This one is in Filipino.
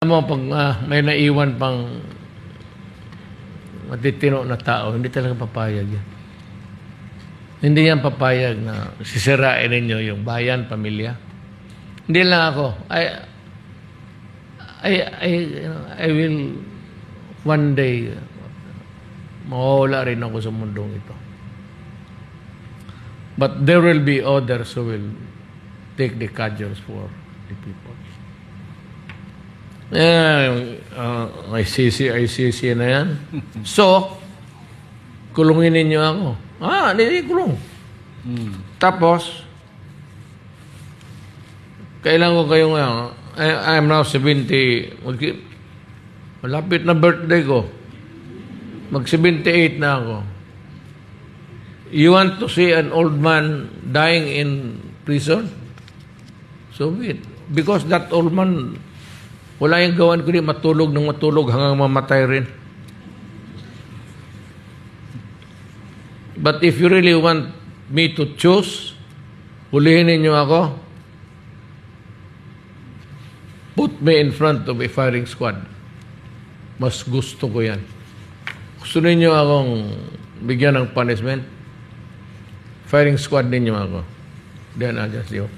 Mo, pag may naiwan pang matitino na tao, hindi talaga papayag yan. Hindi yan papayag na sisirain ninyo yung bayan, pamilya. Hindi lang ako. I will one day mawawala rin ako sa mundong ito. But there will be others who will take the cudgels for the people. ICC na yan. So, kulungin ninyo ako. Hindi kulong. Tapos, kailan ko kayo nga, I am now 70, malapit na birthday ko. Mag-78 na ako. You want to see an old man dying in prison? So be it. Because that old man, wala yung gawan ko rin, matulog ng matulog hanggang mamatay rin. But if you really want me to choose, hulihin ninyo ako, put me in front of a firing squad. Mas gusto ko yan. Gusto ninyo akong bigyan ng punishment, firing squad ninyo ako. Then I'll just do.